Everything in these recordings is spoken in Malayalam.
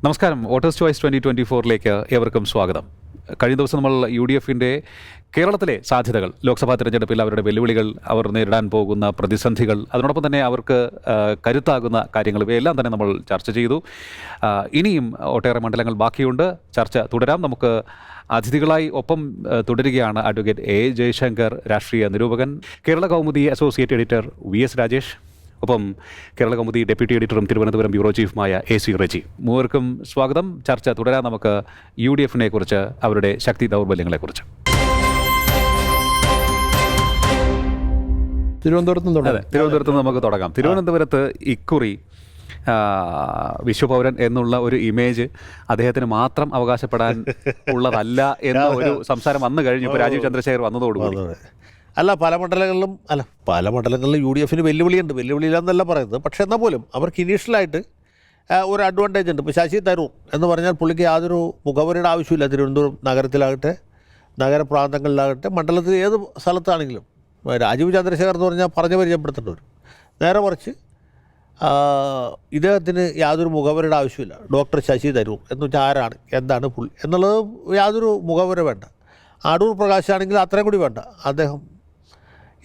നമസ്കാരം. വോട്ടേഴ്സ് ചോയ്സ് 2024 ഏവർക്കും സ്വാഗതം. കഴിഞ്ഞ ദിവസം നമ്മൾ UDFിൻ്റെ കേരളത്തിലെ സാധ്യതകൾ, ലോക്സഭാ തിരഞ്ഞെടുപ്പിൽ അവരുടെ വെല്ലുവിളികൾ, അവർ നേരിടാൻ പോകുന്ന പ്രതിസന്ധികൾ, അതിനോടൊപ്പം തന്നെ അവർക്ക് കരുത്താകുന്ന കാര്യങ്ങൾ, ഇവയെല്ലാം തന്നെ നമ്മൾ ചർച്ച ചെയ്തു. ഇനിയും ഒട്ടേറെ മണ്ഡലങ്ങൾ ബാക്കിയുണ്ട്. ചർച്ച തുടരാം. നമുക്ക് അതിഥികളായി ഒപ്പം തുടരുകയാണ് അഡ്വക്കേറ്റ് A. ജയശങ്കർ, രാഷ്ട്രീയ നിരൂപകൻ, Kerala Kaumudi associate editor VS Rajesh, ഒപ്പം കേരള കൗമുദി ഡെപ്യൂട്ടി എഡിറ്ററും തിരുവനന്തപുരം ബ്യൂറോ ചീഫുമായ AC റെജി. മൂവർക്കും സ്വാഗതം. ചർച്ച തുടരാൻ നമുക്ക് UDFിനെ കുറിച്ച്, അവരുടെ ശക്തി ദൗർബല്യങ്ങളെക്കുറിച്ച്. തിരുവനന്തപുരത്ത് നമുക്ക് തുടങ്ങാം. തിരുവനന്തപുരത്ത് ഇക്കുറി വിശ്വപൗരൻ എന്നുള്ള ഒരു ഇമേജ് അദ്ദേഹത്തിന് മാത്രം അവകാശപ്പെടാൻ ഉള്ളതല്ല എന്ന ഒരു സംസാരം വന്നു കഴിഞ്ഞു. ഇപ്പോൾ രാജീവ് ചന്ദ്രശേഖർ വന്നതോടുകൂടി പല മണ്ഡലങ്ങളിലും UDFിന് വെല്ലുവിളിയുണ്ട്. വെല്ലുവിളിയില്ലെന്നല്ല പറയുന്നത്. പക്ഷേ എന്നാൽ പോലും അവർക്ക് ഇനീഷ്യലായിട്ട് ഒരു അഡ്വാൻറ്റേജ് ഉണ്ട്. ഇപ്പോൾ ശശി തരൂർ എന്ന് പറഞ്ഞാൽ പുള്ളിക്ക് യാതൊരു മുഖവരയുടെ ആവശ്യമില്ല. തിരുവനന്തപുരം നഗരത്തിലാകട്ടെ, നഗരപ്രാന്തങ്ങളിലാകട്ടെ, മണ്ഡലത്തിൽ ഏത് സ്ഥലത്താണെങ്കിലും. രാജീവ് ചന്ദ്രശേഖർ എന്ന് പറഞ്ഞാൽ പറഞ്ഞ് പരിചയപ്പെടുത്തേണ്ടവർ. നേരെ മറിച്ച് ഇദ്ദേഹത്തിന് യാതൊരു മുഖവരയുടെ ആവശ്യമില്ല. ഡോക്ടർ ശശി തരൂർ എന്ന് വെച്ചാൽ ആരാണ്, എന്താണ് പുള്ളി എന്നുള്ളത് യാതൊരു മുഖവര വേണ്ട. അടൂർ പ്രകാശാണെങ്കിൽ അത്രയും കൂടി വേണ്ട. അദ്ദേഹം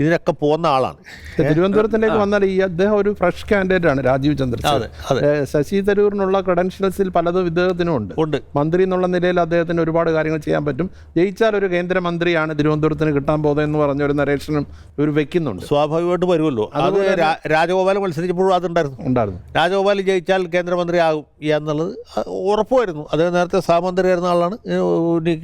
ഇതിനൊക്കെ പോകുന്ന ആളാണ്. തിരുവനന്തപുരത്തിലേക്ക് വന്നാൽ അദ്ദേഹം ഒരു ഫ്രഷ് കാൻഡിഡേറ്റ് ആണ്, രാജീവ് ചന്ദ്രശേഖർ. ശശി തരൂരിനുള്ള ക്രെഡൻഷ്യൽസിൽ പലതും ഇദ്ദേഹത്തിനും ഉണ്ട്. മന്ത്രി എന്നുള്ള നിലയിൽ അദ്ദേഹത്തിന് ഒരുപാട് കാര്യങ്ങൾ ചെയ്യാൻ പറ്റും. ജയിച്ചാൽ ഒരു കേന്ദ്രമന്ത്രിയാണ് തിരുവനന്തപുരത്തിന് കിട്ടാൻ പോകുന്നത് എന്ന് പറഞ്ഞ ഒരു നരേഷനും ഇവർ വെക്കുന്നുണ്ട്. സ്വാഭാവികമായിട്ട് വരുമല്ലോ. അത് രാജഗോപാൽ മത്സരിച്ചപ്പോഴും ഉണ്ടായിരുന്നു. രാജഗോപാൽ ജയിച്ചാൽ കേന്ദ്രമന്ത്രി ആകും എന്നുള്ളത് ഉറപ്പുമായിരുന്നു. അദ്ദേഹം നേരത്തെ സഹമന്ത്രിയായിരുന്ന ആളാണ്.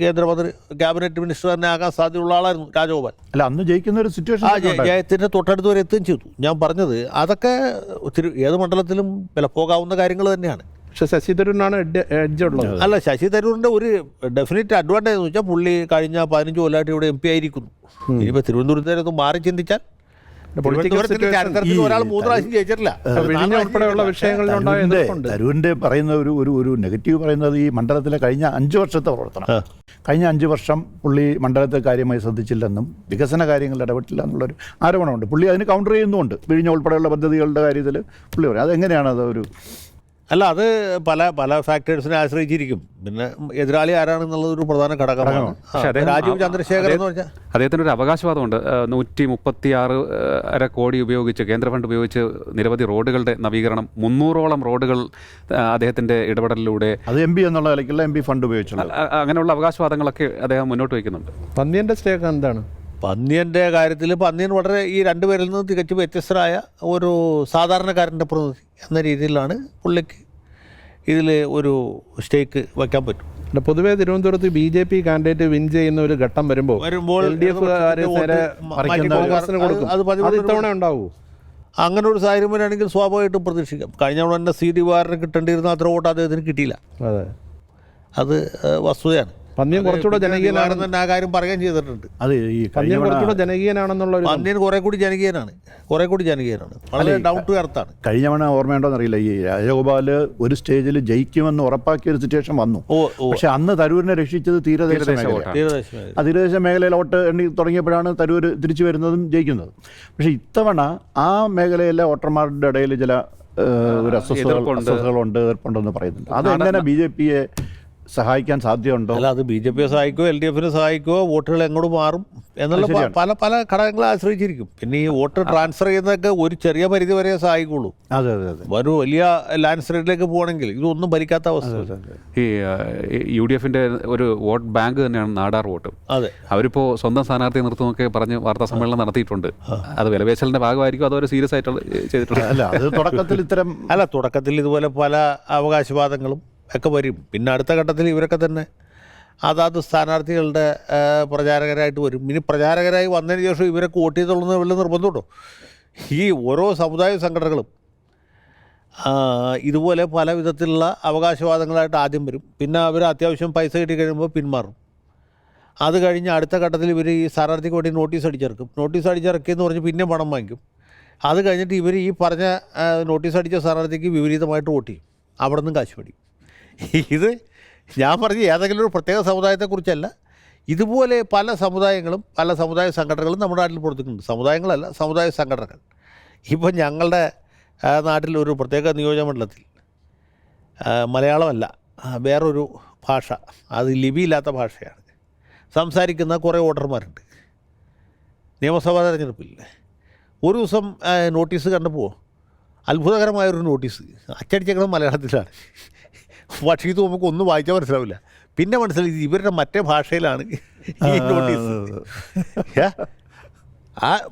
കേന്ദ്രമന്ത്രി, ക്യാബിനറ്റ് മിനിസ്റ്റർ തന്നെ ആകാൻ സാധ്യതയുള്ള ആളായിരുന്നു രാജഗോപാൽ. അല്ല, അന്ന് ജയിക്കുന്ന ഒരു സിറ്റുവേഷൻ ജയത്തിൻ്റെ തൊട്ടടുത്ത് വരെ എത്തുകയും ചെയ്തു. ഞാൻ പറഞ്ഞത് അതൊക്കെ ഏത് മണ്ഡലത്തിലും പോകാവുന്ന കാര്യങ്ങൾ തന്നെയാണ്. പക്ഷേ ശശി തരൂരിനാണ് എഡ്ജ് ഉള്ളത്. അല്ല, ശശി തരൂരിൻ്റെ ഒരു ഡെഫിനറ്റ് അഡ്വാൻറ്റേജ് എന്ന് വെച്ചാൽ പുള്ളി കഴിഞ്ഞ 15 കൊല്ലമായിട്ട് ഇവിടെ MP ആയിരിക്കുന്നു. ഇനിയിപ്പോൾ തിരുവനന്തപുരത്തേക്ക് മാറി ചിന്തിച്ചാൽ ഒരാൾ 3 പ്രാവശ്യം ജയിച്ചിട്ടില്ല. തരൂരിന്റെ പറയുന്ന ഒരു നെഗറ്റീവ് പറയുന്നത് ഈ മണ്ഡലത്തിലെ കഴിഞ്ഞ 5 വർഷത്തെ പ്രവർത്തനം. കഴിഞ്ഞ 5 വർഷം പുള്ളി മണ്ഡലത്തെ കാര്യമായി ശ്രദ്ധിച്ചില്ലെന്നും വികസന കാര്യങ്ങളിൽ ഇടപെട്ടില്ല എന്നുള്ളൊരു ആരോപണമുണ്ട്. പുള്ളി അതിന് കൗണ്ടർ ചെയ്യുന്നുമുണ്ട്. വിഴിഞ്ഞ ഉൾപ്പെടെയുള്ള പദ്ധതികളുടെ കാര്യത്തിൽ പുള്ളി പറയും. അതെങ്ങനെയാണ് അതൊരു അത് പല ഫാക്ടേഴ്സിനെ ആശ്രയിച്ചിരിക്കും. പിന്നെ എതിരാളി ആരാണെന്നുള്ളത് ഒരു പ്രധാന ഘടകമാണ്. രാജീവ് ചന്ദ്രശേഖർ എന്ന് പറഞ്ഞാൽ അദ്ദേഹത്തിന് ഒരു അവകാശവാദമുണ്ട്. 136 കോടി ഉപയോഗിച്ച്, കേന്ദ്ര ഫണ്ട് ഉപയോഗിച്ച് നിരവധി റോഡുകളുടെ നവീകരണം, 300ഓളം റോഡുകൾ അദ്ദേഹത്തിന്റെ ഇടപെടലിലൂടെ, അത് MP എന്നുള്ള നിലയ്ക്കുള്ള MP ഫണ്ട് ഉപയോഗിച്ചുള്ള അങ്ങനെയുള്ള അവകാശവാദങ്ങളൊക്കെ അദ്ദേഹം മുന്നോട്ട് വയ്ക്കുന്നുണ്ട്. പന്ന്യന്റെ സ്റ്റേക്ക് എന്താണ്? പന്ന്യൻ്റെ കാര്യത്തിൽ പന്ന്യൻ വളരെ ഈ രണ്ടുപേരിൽ നിന്ന് തികച്ചും വ്യത്യസ്തരായ ഒരു സാധാരണക്കാരൻ്റെ പ്രതിനിധി എന്ന രീതിയിലാണ് പുള്ളിക്ക് ഇതിൽ ഒരു സ്റ്റേക്ക് വയ്ക്കാൻ പറ്റും. പൊതുവെ തിരുവനന്തപുരത്ത് BJP കാൻഡിഡേറ്റ് വിൻ ചെയ്യുന്ന ഒരു ഘട്ടം വരുമ്പോൾ LDF ഇത്തവണ ഉണ്ടാവൂ. അങ്ങനെ ഒരു സാഹചര്യം വരികയാണെങ്കിൽ സ്വാഭാവികമായിട്ടും പ്രതീക്ഷിക്കാം. കഴിഞ്ഞ തവണ തന്നെ CD വാറിന് കിട്ടേണ്ടിയിരുന്ന അത്ര വോട്ട് അദ്ദേഹത്തിന് കിട്ടിയില്ല. അത് വസ്തുതയാണ്. പന്ന്യൻ കുറച്ചുകൂടെ ജനകീയനാണെന്ന് തന്നെ ആ കാര്യം പറയുകയും ചെയ്തിട്ടുണ്ട്. അത് ഈ പന്ന്യൻ കുറച്ചുകൂടെ ജനകീയനാണെന്നുള്ള പന്ന്യൻ കുറെ കൂടി ജനകീയനാണ്. വളരെ ഡൗൺ ടു എർത്താണ്. കഴിഞ്ഞ തവണ ഓർമ്മയുണ്ടോന്ന് അറിയില്ല, ഈ രാജഗോപാൽ ഒരു സ്റ്റേജിൽ ജയിക്കുമെന്ന് ഉറപ്പാക്കിയ ഒരു സിറ്റുവേഷൻ വന്നു. പക്ഷെ അന്ന് തരൂരിനെ രക്ഷിച്ചത് തീരദേശ മേഖലയിൽ വോട്ട് എണ്ണി തുടങ്ങിയപ്പോഴാണ് തരൂർ തിരിച്ചു വരുന്നതും ജയിക്കുന്നതും. പക്ഷെ ഇത്തവണ ആ മേഖലയിലെ വോട്ടർമാരുടെ ഇടയിൽ ചില ഒരു അസ്വസ്ഥതകളുണ്ട്, എതിർപ്പുണ്ടെന്ന് പറയുന്നുണ്ട്. അതെങ്ങനെ BJPയെ സഹായിക്കാൻ സാധ്യതയുണ്ടോ? അല്ല, അത് BJPയെ സഹായിക്കുമോ LDFിനെ സഹായിക്കുമോ, വോട്ടുകൾ എങ്ങോട്ട് മാറും എന്നുള്ള പല ഘടകങ്ങളെ ആശ്രയിച്ചിരിക്കും. പിന്നെ ഈ വോട്ട് ട്രാൻസ്ഫർ ചെയ്യുന്നതൊക്കെ ഒരു ചെറിയ പരിധി വരെ സഹായിക്കുള്ളൂ. അതെ. ഒരു വലിയ ലാൻഡ് സ്ലൈഡിലേക്ക് പോകണമെങ്കിൽ ഇതൊന്നും ഭരിക്കാത്ത അവസ്ഥ. ഈ UDFിന്റെ ഒരു വോട്ട് ബാങ്ക് തന്നെയാണ് നാടാർ വോട്ട്. അതെ, അവരിപ്പോൾ സ്വന്തം സ്ഥാനാർത്ഥിയെ നിർത്തുമൊക്കെ പറഞ്ഞ് വാർത്താ സമ്മേളനം നടത്തിയിട്ടുണ്ട്. അത് വിലപേശലിന്റെ ഭാഗമായിരിക്കും, അതൊരു സീരിയസ് ആയിട്ട് ചെയ്തിട്ടുണ്ട്. തുടക്കത്തിൽ ഇതുപോലെ പല അവകാശവാദങ്ങളും ഒക്കെ വരും. പിന്നെ അടുത്ത ഘട്ടത്തിൽ ഇവരൊക്കെ തന്നെ അതാത് സ്ഥാനാർത്ഥികളുടെ പ്രചാരകരായിട്ട് വരും. ഇനി പ്രചാരകരായി വന്നതിന് ശേഷം ഇവരൊക്കെ വോട്ട് ചെയ്തുള്ളൂ വലിയ നിർബന്ധമുണ്ടോ? ഈ ഓരോ സമുദായ സംഘടനകളും ഇതുപോലെ പല വിധത്തിലുള്ള അവകാശവാദങ്ങളായിട്ട് ആദ്യം വരും. പിന്നെ അവർ അത്യാവശ്യം പൈസ കിട്ടി കഴിയുമ്പോൾ പിന്മാറും. അത് കഴിഞ്ഞ് അടുത്ത ഘട്ടത്തിൽ ഇവർ ഈ സ്ഥാനാർത്ഥിക്ക് വേണ്ടി നോട്ടീസ് അടിച്ചിറക്കിയെന്ന് പറഞ്ഞ് പിന്നെ പണം വാങ്ങിക്കും. അത് കഴിഞ്ഞിട്ട് ഇവർ ഈ പറഞ്ഞ നോട്ടീസ് അടിച്ച സ്ഥാനാർത്ഥിക്ക് വിപരീതമായിട്ട് വോട്ട് ചെയ്യും. അവിടെ നിന്നും കാശ് മേടിക്കും. ഇത് ഞാൻ പറഞ്ഞ ഏതെങ്കിലും ഒരു പ്രത്യേക സമുദായത്തെക്കുറിച്ചല്ല. ഇതുപോലെ പല സമുദായങ്ങളും പല സമുദായ സംഘടനകളും നമ്മുടെ നാട്ടിൽ പ്രവർത്തിക്കുന്നുണ്ട്. സമുദായങ്ങളല്ല, സമുദായ സംഘടനകൾ. ഇപ്പം ഞങ്ങളുടെ നാട്ടിൽ ഒരു പ്രത്യേക നിയോജകമണ്ഡലത്തിൽ മലയാളമല്ല വേറൊരു ഭാഷ, അത് ലിപിയില്ലാത്ത ഭാഷയാണ് സംസാരിക്കുന്ന കുറേ വോട്ടർമാരുണ്ട്. നിയമസഭാ തെരഞ്ഞെടുപ്പിൽ ഒരു ദിവസം നോട്ടീസ് കണ്ടപ്പോൾ അത്ഭുതകരമായൊരു നോട്ടീസ് അച്ചടിച്ചേക്കുന്നത് മലയാളത്തിലാണ്. പക്ഷേ ഇത് നമുക്ക് ഒന്നും വായിച്ചാൽ മനസ്സിലാവില്ല. പിന്നെ മനസ്സിലായി ഇവരുടെ മറ്റേ ഭാഷയിലാണ് ഈ നോട്ടീസ്.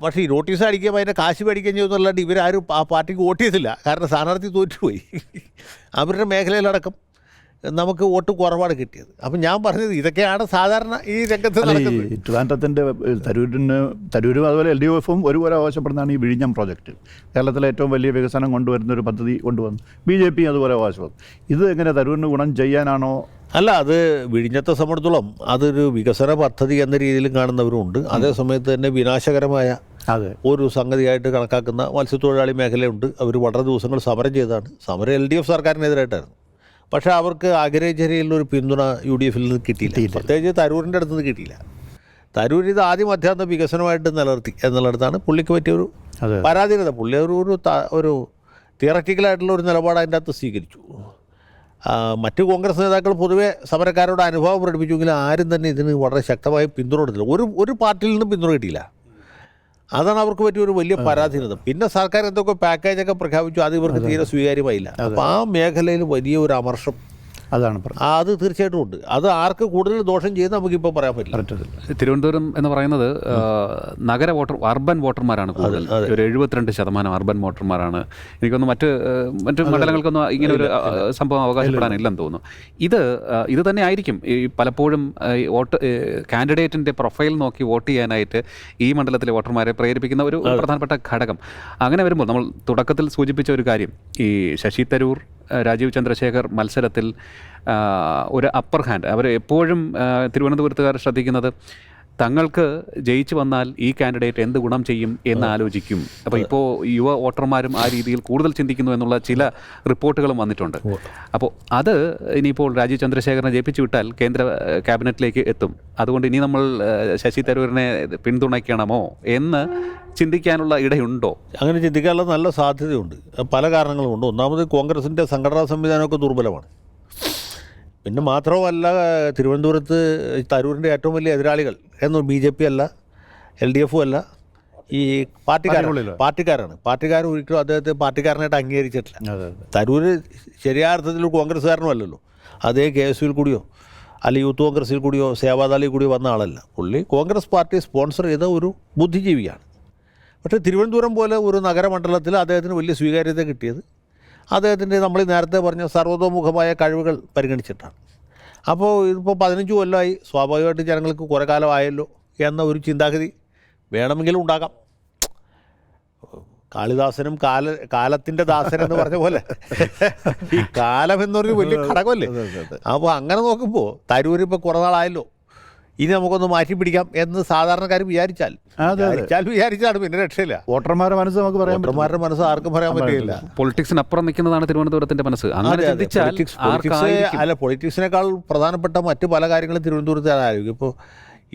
പക്ഷേ ഈ നോട്ടീസ് അടിക്കുമ്പോൾ അതിൻ്റെ കാശ് മേടിക്കുകയും ചെയ്യുന്നല്ലാണ്ട് ഇവരാരും ആ പാർട്ടിക്ക് വോട്ട് ചെയ്തില്ല. കാരണം സ്ഥാനാർത്ഥി തോറ്റുപോയി. അവരുടെ മേഖലയിലടക്കം നമുക്ക് വോട്ട് കുറവാണ് കിട്ടിയത്. അപ്പം ഞാൻ പറഞ്ഞത് ഇതൊക്കെയാണ് സാധാരണ ഈ രംഗത്ത് നടക്കുന്നത്. ഈ ട്രിവാൻഡ്രത്തിൻ്റെ തരൂരും അതുപോലെ LDF-ഉം ഒരുപോലെ അവകാശപ്പെടുന്നതാണ് ഈ വിഴിഞ്ഞം പ്രോജക്റ്റ്. കേരളത്തിലെ ഏറ്റവും വലിയ വികസനം കൊണ്ടുവരുന്ന ഒരു പദ്ധതി കൊണ്ടുവന്നു. BJP അതുപോലെ അവകാശപ്പെടും. ഇത് എങ്ങനെ തരൂരിന് ഗുണം ചെയ്യാനാണോ? അല്ല, അത് വിഴിഞ്ഞത്തെ സംബന്ധിച്ചിടത്തോളം അതൊരു വികസന പദ്ധതി എന്ന രീതിയിലും കാണുന്നവരുമുണ്ട്. അതേസമയത്ത് തന്നെ വിനാശകരമായ ഒരു സംഗതിയായിട്ട് കണക്കാക്കുന്ന മത്സ്യത്തൊഴിലാളി മേഖലയുണ്ട്. അവർ വളരെ ദിവസങ്ങൾ സമരം ചെയ്തതാണ്. സമരം LDF സർക്കാരിനെതിരായിട്ടായിരുന്നു. പക്ഷേ അവർക്ക് ആഗ്രഹിച്ചൊരു പിന്തുണ UDF-ൽ നിന്ന് കിട്ടിയില്ല. പ്രത്യേകിച്ച് തരൂരിൻ്റെ അടുത്ത് നിന്ന് കിട്ടിയില്ല. തരൂർ ഇത് ആദ്യം അധ്യാത്മ വികസനമായിട്ട് നിലനിർത്തി എന്നുള്ളിടത്താണ് പുള്ളിക്ക് പറ്റിയൊരു പരാധീനത. പുള്ളി ഒരു തിയററ്റിക്കലായിട്ടുള്ള ഒരു നിലപാട് അതിൻ്റെ അകത്ത് സ്വീകരിച്ചു. മറ്റ് കോൺഗ്രസ് നേതാക്കൾ പൊതുവെ സമരക്കാരോട് അനുഭവം പ്രകടിപ്പിച്ചുവെങ്കിലും ആരും തന്നെ ഇതിന് വളരെ ശക്തമായി പിന്തുണ കൊടുത്തില്ല. ഒരു പാർട്ടിയിൽ നിന്നും പിന്തുണ കിട്ടിയില്ല. അതാണ് അവർക്ക് പറ്റിയൊരു വലിയ പരാധീനത. പിന്നെ സർക്കാർ എന്തൊക്കെ പാക്കേജൊക്കെ പ്രഖ്യാപിച്ചു, അത് ഇവർക്ക് തീരെ സ്വീകാര്യമായില്ല. അപ്പോൾ ആ മേഖലയിൽ വലിയ ഒരു അമർഷം അതാണ് അത് തീർച്ചയായിട്ടും ഉണ്ട്. അത് ആർക്ക് കൂടുതൽ ദോഷം ചെയ്യുന്ന നമുക്കിപ്പോൾ പറയാൻ പറ്റില്ല. തിരുവനന്തപുരം എന്ന് പറയുന്നത് നഗര അർബൻ വോട്ടർമാരാണ് കൂടുതൽ. ഒരു 72% അർബൻ വോട്ടർമാരാണ്. എനിക്കൊന്ന് മറ്റ് മണ്ഡലങ്ങൾക്കൊന്നും ഇങ്ങനെ ഒരു സംഭവം അവകാശപ്പെടാനില്ലെന്ന് തോന്നുന്നു. ഇത് തന്നെ ആയിരിക്കും ഈ പലപ്പോഴും കാൻഡിഡേറ്റിൻ്റെ പ്രൊഫൈൽ നോക്കി വോട്ട് ചെയ്യാനായിട്ട് ഈ മണ്ഡലത്തിലെ വോട്ടർമാരെ പ്രേരിപ്പിക്കുന്ന ഒരു പ്രധാനപ്പെട്ട ഘടകം. അങ്ങനെ വരുമ്പോൾ നമ്മൾ തുടക്കത്തിൽ സൂചിപ്പിച്ച ഒരു കാര്യം, ഈ ശശി തരൂർ, രാജീവ് ചന്ദ്രശേഖർ മത്സരത്തിൽ ഒരു അപ്പർ ഹാൻഡ് അവർ എപ്പോഴും തിരുവനന്തപുരത്തുകാർ ശ്രദ്ധിക്കുന്നത് തങ്ങൾക്ക് ജയിച്ചു വന്നാൽ ഈ കാൻഡിഡേറ്റ് എന്ത് ഗുണം ചെയ്യും എന്ന് ആലോചിക്കും. അപ്പോൾ ഇപ്പോൾ യുവ വോട്ടർമാരും ആ രീതിയിൽ കൂടുതൽ ചിന്തിക്കുന്നു എന്നുള്ള ചില റിപ്പോർട്ടുകളും വന്നിട്ടുണ്ട്. അപ്പോൾ അത് ഇനിയിപ്പോൾ രാജീവ് ചന്ദ്രശേഖരനെ ജയിപ്പിച്ചു വിട്ടാൽ കേന്ദ്ര ക്യാബിനറ്റിലേക്ക് എത്തും. അതുകൊണ്ട് ഇനി നമ്മൾ ശശി തരൂരിനെ പിന്തുണയ്ക്കണമോ എന്ന് ചിന്തിക്കാനുള്ള ഇടയുണ്ടോ? അങ്ങനെ ചിന്തിക്കാനുള്ള നല്ല സാധ്യതയുണ്ട്. പല കാരണങ്ങളുമുണ്ട്. ഒന്നാമത് കോൺഗ്രസിൻ്റെ സംഘടനാ സംവിധാനമൊക്കെ ദുർബലമാണ്. പിന്നെ മാത്രവുമല്ല, തിരുവനന്തപുരത്ത് തരൂരിൻ്റെ ഏറ്റവും വലിയ എതിരാളികൾ എന്നും BJP അല്ല, LDF അല്ല, ഈ പാർട്ടിക്കാരാണ്. പാർട്ടിക്കാർ ഒരിക്കലും അദ്ദേഹത്തെ പാർട്ടിക്കാരനായിട്ട് അംഗീകരിച്ചിട്ടില്ല. തരൂർ ശരിയായ അർത്ഥത്തിൽ കോൺഗ്രസ്സുകാരനും അല്ലല്ലോ. അതേ KSUവിൽ കൂടിയോ അല്ലെങ്കിൽ യൂത്ത് കോൺഗ്രസിൽ കൂടിയോ സേവാദളിൽ കൂടിയോ വന്ന ആളല്ല. പുള്ളി കോൺഗ്രസ് പാർട്ടി സ്പോൺസർ ചെയ്ത ഒരു ബുദ്ധിജീവിയാണ്. പക്ഷേ തിരുവനന്തപുരം പോലെ ഒരു നഗരമണ്ഡലത്തിൽ അദ്ദേഹത്തിന് വലിയ സ്വീകാര്യത കിട്ടിയത് അദ്ദേഹത്തിൻ്റെ നമ്മൾ നേരത്തെ പറഞ്ഞ സർവ്വതോമുഖമായ കഴിവുകൾ പരിഗണിച്ചിട്ടാണ്. അപ്പോൾ ഇതിപ്പോൾ 15 കൊല്ലമായി. സ്വാഭാവികമായിട്ട് ജനങ്ങൾക്ക് കുറേ കാലമായല്ലോ എന്ന ഒരു ചിന്താഗതി വേണമെങ്കിലും ഉണ്ടാകാം. കാളിദാസനും കാലത്തിൻ്റെ ദാസനെന്ന് പറഞ്ഞ പോലെ ഈ കാലം എന്നൊരു വലിയ ഘടകമല്ലേ. അപ്പോൾ അങ്ങനെ നോക്കുമ്പോൾ തരൂർ ഇപ്പോൾ കുറേ നാളായല്ലോ, ഇനി നമുക്കൊന്ന് മാറ്റി പിടിക്കാം എന്ന് സാധാരണക്കാർ വിചാരിച്ചാണ് പിന്നെ രക്ഷയില്ല. വോട്ടർമാരുടെ മനസ്സ് നമുക്ക് പറയാം. വോട്ടർമാരുടെ മനസ്സ് ആർക്കും പറയാൻ പറ്റില്ല. പൊളിറ്റിക്സിനപ്പുറം നിൽക്കുന്നതാണ് തിരുവനന്തപുരത്തിന്റെ മനസ്സ്. പൊളിറ്റിക്സിനേക്കാൾ പ്രധാനപ്പെട്ട മറ്റ് പല കാര്യങ്ങളും തിരുവനന്തപുരത്ത് ആലോചിക്കും. ഇപ്പോൾ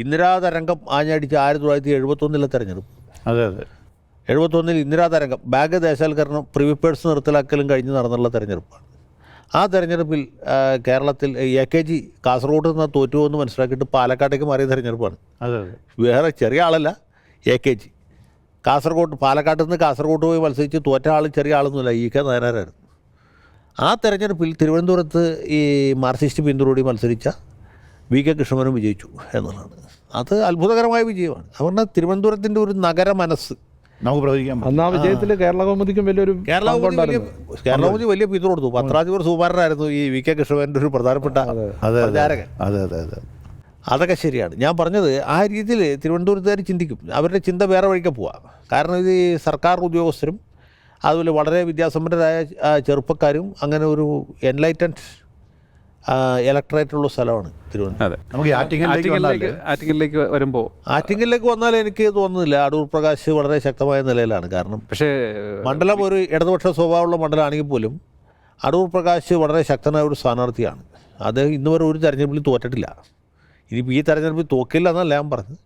ഇന്ദിരാ തരംഗം ആഞ്ഞടിച്ച 1971 തെരഞ്ഞെടുപ്പ്. 71 ഇന്ദിരാ തരംഗം, ബാങ്ക് ദേശാൽക്കരണം, പ്രിവി പേഴ്സ് നിർത്തലാക്കലും കഴിഞ്ഞ് നടന്നുള്ള തെരഞ്ഞെടുപ്പാണ്. ആ തെരഞ്ഞെടുപ്പിൽ കേരളത്തിൽ AKG കാസർഗോഡ് നിന്ന് തോറ്റുപോകുമെന്ന് മനസ്സിലാക്കിയിട്ട് പാലക്കാട്ടേക്ക് മാറിയ തെരഞ്ഞെടുപ്പാണ്. വേറെ ചെറിയ ആളല്ല, AKG പാലക്കാട്ട് നിന്ന് കാസർഗോഡ് പോയി മത്സരിച്ച് തോറ്റ ആൾ ചെറിയ ആളൊന്നുമില്ല, EK നായനാരായിരുന്നു. ആ തെരഞ്ഞെടുപ്പിൽ തിരുവനന്തപുരത്ത് ഈ മാർക്സിസ്റ്റ് പിന്തുണയോടെ മത്സരിച്ച VK കൃഷ്ണമേനോൻ വിജയിച്ചു എന്നുള്ളതാണ്. അത് അത്ഭുതകരമായ വിജയമാണ്. അതുകൊണ്ട് തിരുവനന്തപുരത്തിൻ്റെ ഒരു നഗര മനസ്സ് നമുക്ക് പ്രവചിക്കാം. അന്നാ വിജയത്തിൽ കേരള കൗമുദിക്കും കേരളകൗമുദി വലിയ പിന്തുണ കൊടുത്തു. പത്രാധിപർ സുകുമാരനായിരുന്നു ഈ VK കൃഷ്ണമേനോൻ്റെ ഒരു പ്രധാനപ്പെട്ട പ്രചാരകൻ. അതൊക്കെ ശരിയാണ്. ഞാൻ പറഞ്ഞത് ആ രീതിയിൽ തിരുവനന്തപുരത്തുകാർ ചിന്തിക്കും. അവരുടെ ചിന്ത വേറെ വഴിക്ക് പോവാം. കാരണം ഇത് സർക്കാർ ഉദ്യോഗസ്ഥരും അതുപോലെ വളരെ വിദ്യാസമ്പന്നരായ ചെറുപ്പക്കാരും അങ്ങനെ ഒരു എൻലൈറ്റൻഡ് ഇലക്ടറേറ്റുള്ള സ്ഥലമാണ് തിരുവനന്തപുരം. നമുക്ക് ആറ്റിങ്ങലിലേക്ക് വരുമ്പോൾ ആറ്റിങ്ങലിലേക്ക് വന്നാൽ എനിക്ക് തോന്നുന്നില്ല. അടൂർ പ്രകാശ് വളരെ ശക്തമായ നിലയിലാണ്. കാരണം പക്ഷേ മണ്ഡലം ഒരു ഇടതുപക്ഷ സ്വഭാവമുള്ള മണ്ഡലമാണെങ്കിൽ പോലും അടൂർ പ്രകാശ് വളരെ ശക്തനായ ഒരു സ്ഥാനാർത്ഥിയാണ്. അദ്ദേഹം ഇന്നുവരെ ഒരു തെരഞ്ഞെടുപ്പിൽ തോറ്റിട്ടില്ല. ഇനിയിപ്പോൾ ഈ തെരഞ്ഞെടുപ്പിൽ തോക്കില്ല എന്നല്ല ഞാൻ പറഞ്ഞത്.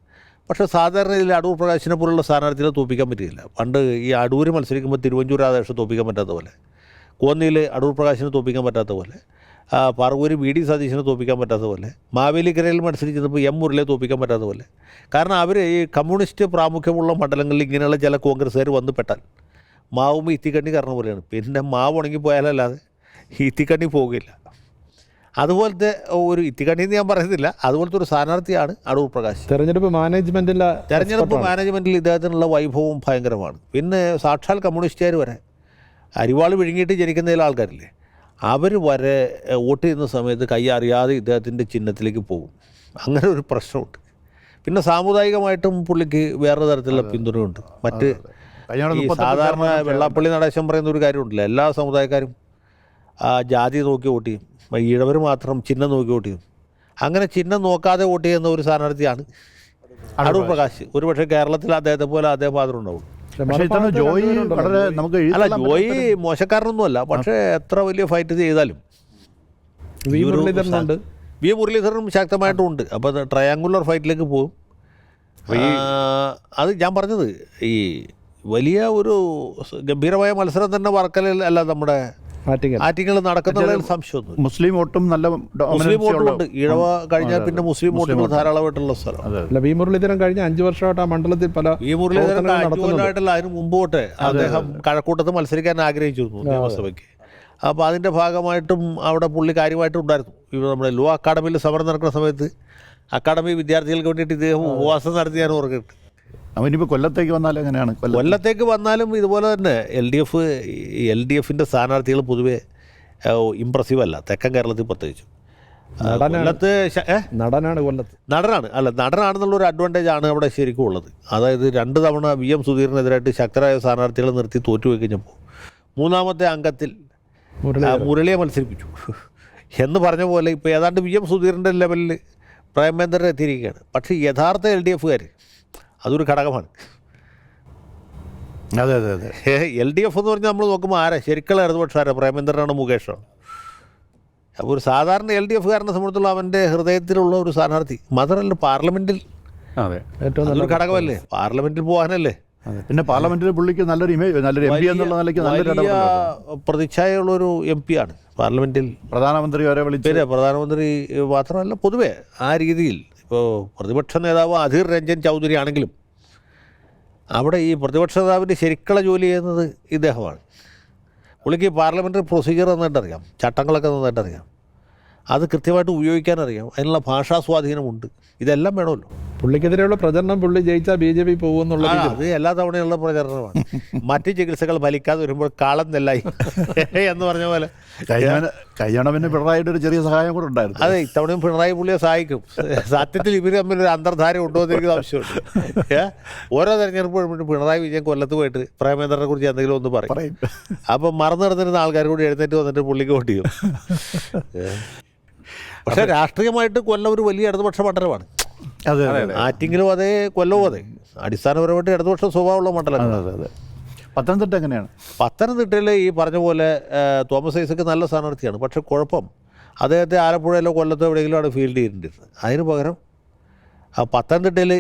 പക്ഷേ സാധാരണ ഇതിൽ അടൂർ പ്രകാശിനെ പോലുള്ള സ്ഥാനാർത്ഥികളെ തോൽപ്പിക്കാൻ പറ്റില്ല. പണ്ട് ഈ അടൂർ മത്സരിക്കുമ്പോൾ തിരുവഞ്ചൂർ രാധാകൃഷ്ണൻ തോൽപ്പിക്കാൻ പറ്റാത്ത പോലെ, കോന്നിയിൽ അടൂർ പ്രകാശിനെ തോൽപ്പിക്കാൻ പറ്റാത്ത പോലെ, പറവൂർ വി ഡി സതീശനെ തോൽപ്പിക്കാൻ പറ്റാത്ത പോലെ, മാവേലിക്കരയിൽ മത്സരിച്ചപ്പോൾ എം മുരളിയെ തോൽപ്പിക്കാൻ പറ്റാത്ത പോലെ. കാരണം അവർ ഈ കമ്മ്യൂണിസ്റ്റ് പ്രാമുഖ്യമുള്ള മണ്ഡലങ്ങളിൽ ഇങ്ങനെയുള്ള ചില കോൺഗ്രസ്സുകാർ വന്ന് പെട്ടാൽ മാവുമ്പോൾ ഇത്തിക്കണ്ണി കാരണം പോലെയാണ്. പിന്നെ മാവ് ഉണങ്ങിപ്പോയാലല്ലാതെ ഇത്തിക്കണ്ണി പോകില്ല. അതുപോലത്തെ ഒരു ഇത്തിക്കണ്ണി എന്ന് ഞാൻ പറയുന്നില്ല, അതുപോലത്തെ ഒരു സ്ഥാനാർത്ഥിയാണ് അടൂർ പ്രകാശ്. തെരഞ്ഞെടുപ്പ് മാനേജ്മെൻറ്റിൽ ഇദ്ദേഹത്തിനുള്ള വൈഭവം ഭയങ്കരമാണ്. പിന്നെ സാക്ഷാൽ കമ്മ്യൂണിസ്റ്റുകാർ വരെ അരിവാൾ വിഴുങ്ങിയിട്ട് ജനിക്കുന്ന ചില ആൾക്കാരില്ലേ, അവർ വരെ വോട്ട് ചെയ്യുന്ന സമയത്ത് കൈ അറിയാതെ ഇദ്ദേഹത്തിൻ്റെ ചിഹ്നത്തിലേക്ക് പോകും. അങ്ങനെ ഒരു പ്രശ്നമുണ്ട്. പിന്നെ സാമുദായികമായിട്ടും പുള്ളിക്ക് വേറെ തരത്തിലുള്ള പിന്തുണയുണ്ട്. മറ്റ് ഈ സാധാരണ വെള്ളാപ്പള്ളി നടേശൻ പറയുന്ന ഒരു കാര്യമുണ്ടല്ലോ, എല്ലാ സമുദായക്കാരും ജാതി നോക്കി വോട്ട് ചെയ്യും, ഈഴവർ മാത്രം ചിഹ്നം നോക്കി വോട്ട് ചെയ്യും. അങ്ങനെ ചിഹ്നം നോക്കാതെ വോട്ട് ചെയ്യുന്ന ഒരു സ്ഥാനാർത്ഥിയാണ് അടൂർ പ്രകാശ്. ഒരുപക്ഷെ കേരളത്തിൽ അദ്ദേഹത്തെ പോലെ അദ്ദേഹം മാത്രം ഉണ്ടാവും. അല്ല, ജോയി മോശക്കാരനൊന്നുമല്ല, പക്ഷേ എത്ര വലിയ ഫൈറ്റ് ചെയ്താലും വി മുരളീധരനും ശക്തമായിട്ടും ഉണ്ട്. അപ്പോൾ ട്രയാങ്കുലർ ഫൈറ്റിലേക്ക് പോകും. അത് ഞാൻ പറഞ്ഞത് ഈ വലിയ ഒരു ഗംഭീരമായ മത്സരം തന്നെ വർക്കലയിൽ അല്ല, നമ്മുടെ ആറ്റിങ്ങൾ നടക്കുന്നതിൽ സംശയമൊന്നും. മുസ്ലിം വോട്ടും നല്ല മുസ്ലിം വോട്ടുമുണ്ട്. ഈഴവ കഴിഞ്ഞാൽ പിന്നെ മുസ്ലിം വോട്ടുകൾ ധാരാളമായിട്ടുള്ള സ്ഥലം. വി മുരളീധരൻ കഴിഞ്ഞ 5 വർഷമായിട്ട് ആ മണ്ഡലത്തിൽ പല വി മുരളീധരൻ 5 കൊല്ലമായിട്ടല്ല, അതിന് മുമ്പ് തൊട്ട് അദ്ദേഹം കഴക്കൂട്ടത്ത് മത്സരിക്കാൻ ആഗ്രഹിച്ചിരുന്നു നിയമസഭയ്ക്ക്. അപ്പോൾ അതിൻ്റെ ഭാഗമായിട്ടും അവിടെ പുള്ളി കാര്യമായിട്ടുണ്ടായിരുന്നു. ഇവിടെ നമ്മുടെ ലോ അക്കാഡമിയിൽ സമരം നടക്കുന്ന സമയത്ത് അക്കാഡമി വിദ്യാർത്ഥികൾക്ക് വേണ്ടിയിട്ട് ഇദ്ദേഹം ഉപവാസം നടത്തി ഞാൻ ഓർക്കിട്ട്. അവനിപ്പോൾ കൊല്ലത്തേക്ക് വന്നാൽ എങ്ങനെയാണ്? കൊല്ലത്തേക്ക് വന്നാലും ഇതുപോലെ തന്നെ എൽ ഡി എഫിൻ്റെ സ്ഥാനാർത്ഥികൾ പൊതുവെ ഇമ്പ്രസീവ് അല്ല, തെക്കൻ കേരളത്തിൽ പ്രത്യേകിച്ചും. നടനാണെന്നുള്ളൊരു അഡ്വാൻറ്റേജ് ആണ് അവിടെ ശരിക്കും ഉള്ളത്. അതായത് 2 തവണ VM സുധീറിനെതിരായിട്ട് ശക്തരായ സ്ഥാനാർത്ഥികളെ നിർത്തി തോറ്റുപോയി കഴിഞ്ഞപ്പോൾ 3-ാമത്തെ അംഗത്തിൽ മുരളിയെ മത്സരിപ്പിച്ചു എന്ന് പറഞ്ഞ പോലെ ഇപ്പോൾ ഏതാണ്ട് VM സുധീറിൻ്റെ ലെവലിൽ പ്രേമേന്ദ്രൻ എത്തിയിരിക്കുകയാണ്. പക്ഷേ യഥാർത്ഥ LDF-കാർ അതൊരു ഘടകമാണ്. അതെ അതെ അതെ. LDF എന്ന് പറഞ്ഞാൽ നമ്മൾ നോക്കുമ്പോൾ ആരാ ശരിക്കുള്ള ഇടതുപക്ഷാരാ? പ്രേമേന്ദ്രനാണ്, മുകേഷാണ്. അപ്പോൾ ഒരു സാധാരണ LDF-കാരനെ സംബന്ധിച്ചുള്ള അവൻ്റെ ഹൃദയത്തിലുള്ള ഒരു സ്ഥാനാർത്ഥി മാത്രമല്ല, പാർലമെൻറ്റിൽ ഏറ്റവും ഘടകമല്ലേ, പാർലമെൻറ്റിൽ പോകാനല്ലേ. പിന്നെ പാർലമെന്റിൽ പുള്ളിക്ക് നല്ലൊരു ഇമേജ്, നല്ലൊരു MP എന്നുള്ള നിലയ്ക്ക് നല്ലൊരു പ്രതിച്ഛായയുള്ളൊരു MP ആണ് പാർലമെന്റിൽ. പ്രധാനമന്ത്രി വരെ വിളിച്ച്, പ്രധാനമന്ത്രി മാത്രമല്ല പൊതുവെ ആ രീതിയിൽ. ഇപ്പോൾ പ്രതിപക്ഷ നേതാവ് അധീർ രഞ്ജൻ ചൗധരി ആണെങ്കിലും അവിടെ ഈ പ്രതിപക്ഷ നേതാവിൻ്റെ ശരിക്കുള്ള ജോലി ചെയ്യുന്നത് ഇദ്ദേഹമാണ്. പുള്ളിക്ക് പാർലമെൻ്ററി പ്രൊസീജിയർ നന്നായിട്ടറിയാം, ചട്ടങ്ങളൊക്കെ നന്നായിട്ടറിയാം, അത് കൃത്യമായിട്ട് ഉപയോഗിക്കാനറിയാം, അതിനുള്ള ഭാഷാ സ്വാധീനമുണ്ട്. ഇതെല്ലാം വേണമല്ലോ. പുള്ളിക്കെതിരെയുള്ള പ്രചരണം പുള്ളി ജയിച്ചാൽ BJP പോകുമെന്നുള്ള അത് എല്ലാ തവണയുള്ള പ്രചരണമാണ്. മറ്റ് ചികിത്സകൾ ഫലിക്കാതെ വരുമ്പോൾ കാളം നെല്ലായി എന്ന് പറഞ്ഞ പോലെ. കഴിഞ്ഞ പിന്നെ പിണറായിയുടെ ഒരു ചെറിയ സഹായം കൂടെ ഉണ്ടായിരുന്നു. അതെ, ഇത്തവണയും പിണറായി പുള്ളിയെ സഹായിക്കും. സത്യത്തിൽ ഇവർ തമ്മിലൊരു അന്തർധാര ഉണ്ടോ എന്ന് എനിക്ക് ആവശ്യമുണ്ട്. ഓരോ തെരഞ്ഞെടുപ്പ് പിണറായി വിജയൻ കൊല്ലത്ത് പോയിട്ട് പ്രേമേന്ദ്രനെ കുറിച്ച് എന്തെങ്കിലും ഒന്ന് പറയും. അപ്പം മറന്നു കിടന്നിരുന്ന ആൾക്കാർ കൂടി എഴുന്നേറ്റ് വന്നിട്ട് പുള്ളിക്ക് വോട്ട് ചെയ്യും. പക്ഷേ രാഷ്ട്രീയമായിട്ട് കൊല്ലം ഒരു വലിയ ഇടതുപക്ഷ മണ്ഡലമാണ്. അതെ, ആറ്റിങ്ങിലും അതെ, കൊല്ലവും അതെ, അടിസ്ഥാനപരമായിട്ട് ഇടതുപക്ഷ സ്വഭാവമുള്ള മണ്ഡലമാണ്. അതെ. പത്തനംതിട്ട എങ്ങനെയാണ്? പത്തനംതിട്ടയിൽ ഈ പറഞ്ഞ പോലെ തോമസ് ഐസക്ക് നല്ല സ്ഥാനാർത്ഥിയാണ്. പക്ഷേ കുഴപ്പം അദ്ദേഹത്തെ ആലപ്പുഴയിലോ കൊല്ലത്തോ എവിടെയെങ്കിലുമാണ് ഫീൽഡ് ചെയ്യേണ്ടിയിരുന്നത്. അതിന് പകരം പത്തനംതിട്ടയിൽ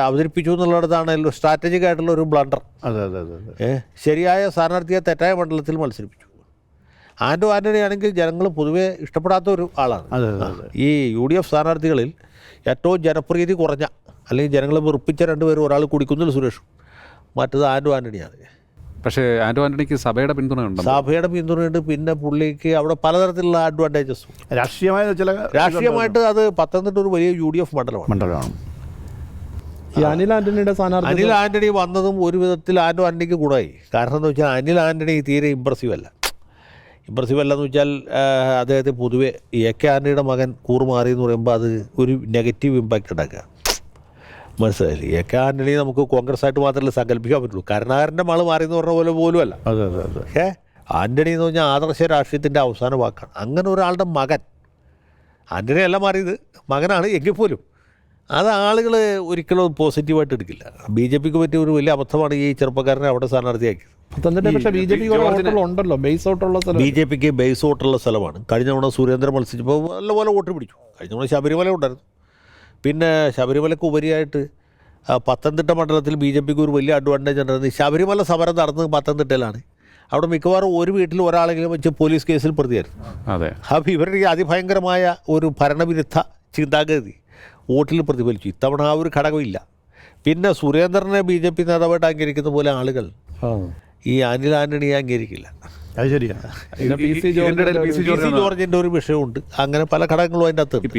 അവതരിപ്പിച്ചു എന്നുള്ളിടത്താണ് സ്ട്രാറ്റജിക് ആയിട്ടുള്ള ഒരു ബ്ലണ്ടർ. അതെ. ശരിയായ സ്ഥാനാർത്ഥിയെ തെറ്റായ മണ്ഡലത്തിൽ മത്സരിപ്പിച്ചു. ആൻ്റണി ആണെങ്കിൽ ജനങ്ങൾ പൊതുവെ ഇഷ്ടപ്പെടാത്ത ഒരു ആളാണ്. ഈ UDF സ്ഥാനാർത്ഥികളിൽ ഏറ്റവും ജനപ്രീതി കുറഞ്ഞ അല്ലെങ്കിൽ ജനങ്ങളെ വെറുപ്പിച്ച 2 പേരും, ഒരാൾ കുടിക്കുന്നിൽ സുരേഷും, മറ്റത് ആൻ്റണിയാണ്. പക്ഷേ ആൻ്റണിക്ക് സഭയുടെ പിന്തുണയുണ്ട്. സഭയുടെ പിന്തുണയുണ്ട്. പിന്നെ പുള്ളിക്ക് അവിടെ പലതരത്തിലുള്ള അഡ്വാൻറ്റേജസും രാഷ്ട്രീയമായിട്ട് അത് പത്തനംതിട്ട ഒരു വലിയ UDF മണ്ഡലമാണ്. അനിൽ ആൻ്റണി വന്നതും ഒരു വിധത്തിൽ ആൻ്റണിക്ക് ഗുണമായി. കാരണം എന്താ വെച്ചാൽ അനിൽ ആൻ്റണി തീരെ ഇമ്പ്രസീവ് അല്ലെന്ന് വെച്ചാൽ അദ്ദേഹത്തെ പൊതുവെ AK ആൻ്റണിയുടെ മകൻ കൂറുമാറി എന്ന് പറയുമ്പോൾ അത് ഒരു നെഗറ്റീവ് ഇമ്പാക്റ്റ് ഉണ്ടാക്കുക. മനസ്സിലായില്ലേ? AK ആൻ്റണി നമുക്ക് കോൺഗ്രസ് ആയിട്ട് മാത്രമല്ല സങ്കല്പിക്കാൻ പറ്റുള്ളൂ. കരുണാകരൻ്റെ മകൾ മാറി എന്ന് പറഞ്ഞ പോലെ പോലും അല്ല. ആൻ്റണി എന്ന് പറഞ്ഞാൽ ആദർശ രാഷ്ട്രീയത്തിൻ്റെ അവസാന വാക്കാണ്. അങ്ങനെ ഒരാളുടെ മകൻ, ആൻ്റണി അല്ല മാറിയത്, മകനാണ് എങ്കിൽ പോലും അത് ആളുകൾ ഒരിക്കലും പോസിറ്റീവായിട്ട് എടുക്കില്ല. BJPക്ക് പറ്റിയ ഒരു വലിയ അബദ്ധമാണ് ഈ ചെറുപ്പക്കാരനെ അവിടെ സ്ഥാനാർത്ഥിയാക്കിയത്. BJPക്ക് ബേസ് വോട്ടുള്ള സ്ഥലമാണ്. കഴിഞ്ഞ തവണ സുരേന്ദ്രൻ മത്സരിച്ചപ്പോൾ നല്ലപോലെ വോട്ട് പിടിച്ചു. കഴിഞ്ഞ തവണ ശബരിമല ഉണ്ടായിരുന്നു. പിന്നെ ശബരിമലയ്ക്ക് ഉപരിയായിട്ട് പത്തനംതിട്ട മണ്ഡലത്തിൽ BJPക്ക് ഒരു വലിയ അഡ്വാൻറ്റേജ് ഉണ്ടായിരുന്നു. ശബരിമല സമരം നടന്നത് പത്തനംതിട്ടയിലാണ്. അവിടെ മിക്കവാറും ഒരു വീട്ടിൽ ഒരാളെങ്കിലും വെച്ച് പോലീസ് കേസിൽ പ്രതിയായിരുന്നു. അതെ. അപ്പോൾ ഇവരുടെ ഈ അതിഭയങ്കരമായ ഒരു ഭരണവിരുദ്ധ ചിന്താഗതി വോട്ടിൽ പ്രതിഫലിച്ചു. ഇത്തവണ ആ ഒരു ഘടകമില്ല. പിന്നെ സുരേന്ദ്രനെ BJP നേതാവായിട്ട് അംഗീകരിക്കുന്ന പോലെ ആളുകൾ ഈ അനിൽ ആന്റണിയെ അംഗീകരിക്കില്ല. അത് ശരിയാണ്. PC ജോർജിൻ്റെ ഒരു വിഷയമുണ്ട്. അങ്ങനെ പല ഘടകങ്ങളും അതിൻ്റെ അകത്ത്.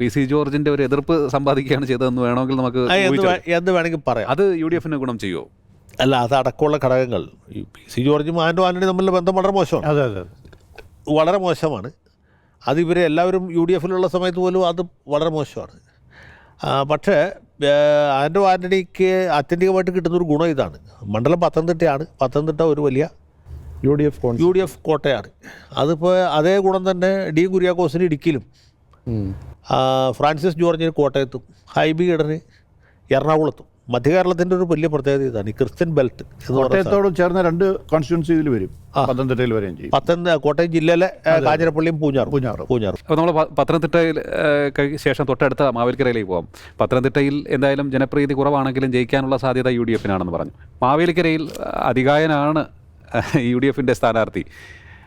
PC ജോർജിന്റെ ഒരു എതിർപ്പ് സമ്പാദിക്കുകയാണ് ചെയ്തതെന്ന് വേണമെങ്കിൽ നമുക്ക് എന്ത് വേണമെങ്കിൽ പറയാം. അത് UDF ഗുണം ചെയ്യുമോ? അല്ല, അതടക്കമുള്ള ഘടകങ്ങൾ ഈ PC ജോർജും ആന്റണി തമ്മിലുള്ള ബന്ധം വളരെ മോശമാണ്. അതെ അതെ വളരെ മോശമാണ്. അത് ഇവരെ എല്ലാവരും UDF സമയത്ത് പോലും അത് വളരെ മോശമാണ്. പക്ഷേ ആന്റണിക്ക് ആത്യന്തികമായിട്ട് കിട്ടുന്നൊരു ഗുണം ഇതാണ്. മണ്ഡലം പത്തനംതിട്ടയാണ്. പത്തനംതിട്ട ഒരു വലിയ UDF കോട്ടയാണ്. അതിപ്പോൾ അതേ ഗുണം തന്നെ ഡി കുര്യാക്കോസിന് ഇടുക്കിയിലും, ഫ്രാൻസിസ് ജോർജിന് കോട്ടയത്തും, ഹൈബി ഈഡന് എറണാകുളത്തും. മധ്യകേരളത്തിൻ്റെ ഒരു വലിയ പ്രത്യേകത ഇതാണ്, ഈ ക്രിസ്ത്യൻ ബെൽറ്റ് എന്ന് കോട്ടയത്തോട് ചേർന്ന 2 കോൺസ്റ്റിറ്റ്യുവൻസി ഇതിൽ വരും, പത്തനംതിട്ടയിൽ വരെയും ചെയ്യും. കോട്ടയം ജില്ലയിലെ കാഞ്ഞിരപ്പള്ളിയും പൂഞ്ഞാറും. അപ്പോൾ നമ്മൾ പത്തനംതിട്ടയിൽ ശേഷം തൊട്ടടുത്ത മാവേലിക്കരയിലേക്ക് പോകാം. പത്തനംതിട്ടയിൽ എന്തായാലും ജനപ്രീതി കുറവാണെങ്കിലും ജയിക്കാനുള്ള സാധ്യത UDF പറഞ്ഞു. മാവേലിക്കരയിൽ അതികായനാണ് UDF സ്ഥാനാർത്ഥി.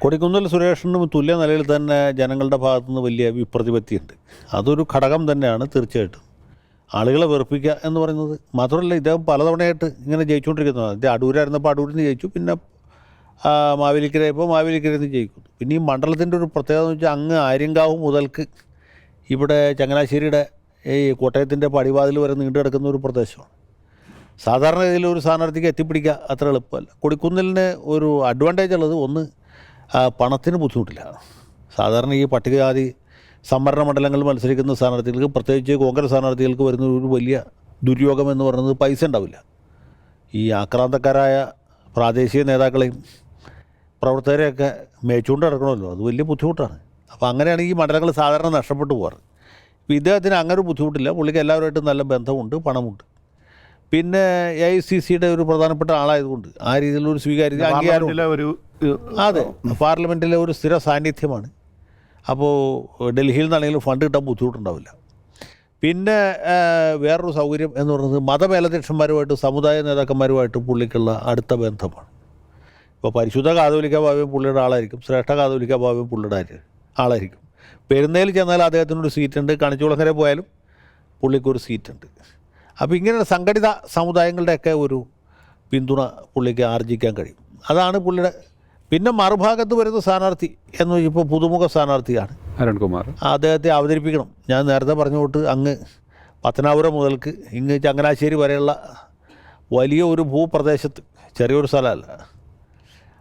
കൊടിക്കുന്നിൽ സുരേഷിനും തുല്യ നിലയിൽ തന്നെ ജനങ്ങളുടെ ഭാഗത്തുനിന്ന് വലിയ വിപ്രതിപത്തിയുണ്ട്. അതൊരു ഘടകം തന്നെയാണ് തീർച്ചയായിട്ടും. ആളുകളെ വെറുപ്പിക്കുക എന്ന് പറയുന്നത് മാത്രമല്ല, ഇദ്ദേഹം പലതവണയായിട്ട് ഇങ്ങനെ ജയിച്ചുകൊണ്ടിരിക്കുന്നതാണ്. ഇത് അടൂരായിരുന്നപ്പോൾ അടൂരിൽ നിന്ന് ജയിച്ചു, പിന്നെ മാവേലിക്കരയപ്പോൾ മാവേലിക്കരയിൽ നിന്ന് ജയിക്കുന്നു. പിന്നെ ഈ മണ്ഡലത്തിൻ്റെ ഒരു പ്രത്യേകത എന്ന് വെച്ചാൽ അങ്ങ് ആര്യങ്കാവ് മുതൽക്ക് ഇവിടെ ചങ്ങനാശ്ശേരിയുടെ ഈ കോട്ടയത്തിൻ്റെ പടിവാതിൽ വരെ നീണ്ടു കിടക്കുന്ന ഒരു പ്രദേശമാണ്. സാധാരണ രീതിയിൽ ഒരു സ്ഥാനാർത്ഥിക്ക് എത്തിപ്പിടിക്കുക അത്ര എളുപ്പമല്ല. കൊടിക്കുന്നിലിന് ഒരു അഡ്വാൻറ്റേജ് ഉള്ളത്, ഒന്ന് പണത്തിന് ബുദ്ധിമുട്ടില്ല. സാധാരണ ഈ പട്ടികജാതി സംവരണ മണ്ഡലങ്ങളിൽ മത്സരിക്കുന്ന സ്ഥാനാർത്ഥികൾക്ക്, പ്രത്യേകിച്ച് കോൺഗ്രസ് സ്ഥാനാർത്ഥികൾക്ക് വരുന്ന ഒരു വലിയ ദുര്യോഗം എന്ന് പറയുന്നത് പൈസ ഉണ്ടാവില്ല. ഈ ആക്രാന്തക്കാരായ പ്രാദേശിക നേതാക്കളെയും പ്രവർത്തകരെയൊക്കെ മേച്ചുകൊണ്ട് നടക്കണമല്ലോ, അത് വലിയ ബുദ്ധിമുട്ടാണ്. അപ്പോൾ അങ്ങനെയാണ് ഈ മണ്ഡലങ്ങൾ സാധാരണ നഷ്ടപ്പെട്ടു പോകാറ്. ഇപ്പോൾ ഇദ്ദേഹത്തിന് അങ്ങനെ ഒരു ബുദ്ധിമുട്ടില്ല. പുള്ളിക്ക് എല്ലാവരുമായിട്ടും നല്ല ബന്ധമുണ്ട്, പണമുണ്ട്. പിന്നെ AICCയുടെ ഒരു പ്രധാനപ്പെട്ട ആളായതുകൊണ്ട് ആ രീതിയിലൊരു സ്വീകാര്യത, അംഗീകാരം. അതെ, പാർലമെൻറ്റിലെ ഒരു സ്ഥിര സാന്നിധ്യമാണ്. അപ്പോൾ ഡൽഹിയിൽ നിന്നാണെങ്കിലും ഫണ്ട് കിട്ടാൻ ബുദ്ധിമുട്ടുണ്ടാവില്ല. പിന്നെ വേറൊരു സൗകര്യം എന്ന് പറയുന്നത് മതമേലധ്യക്ഷന്മാരുമായിട്ട്, സമുദായ നേതാക്കന്മാരുമായിട്ട് പുള്ളിക്കുള്ള അടുത്ത ബന്ധമാണ്. ഇപ്പോൾ പരിശുദ്ധ കാതോലിക്ക ബാബയും പുള്ളിയുടെ ആളായിരിക്കും, ശ്രേഷ്ഠ കാതോലിക്ക ബാബയും പുള്ളിയുടെ ആളായിരിക്കും. പെരുന്നയിൽ ചെന്നാൽ അദ്ദേഹത്തിനൊരു സീറ്റുണ്ട്, കണിച്ചുകുളങ്ങര പോയാലും പുള്ളിക്കൊരു സീറ്റുണ്ട്. അപ്പോൾ ഇങ്ങനെ സംഘടിത സമുദായങ്ങളുടെയൊക്കെ ഒരു പിന്തുണ പുള്ളിക്ക് ആർജിക്കാൻ കഴിയും. അതാണ് പുള്ളിയുടെ. പിന്നെ മറുഭാഗത്ത് വരുന്ന സ്ഥാനാർത്ഥി എന്ന് ഇപ്പോൾ പുതുമുഖ സ്ഥാനാർത്ഥിയാണ് അരുൺകുമാർ. അദ്ദേഹത്തെ അവതരിപ്പിക്കണം. ഞാൻ നേരത്തെ പറഞ്ഞുകൊണ്ട് അങ്ങ് പത്തനാപുരം മുതൽക്ക് ഇങ്ങ് ചങ്ങനാശ്ശേരി വരെയുള്ള വലിയ ഒരു ഭൂപ്രദേശത്ത്, ചെറിയൊരു സ്ഥലമല്ല,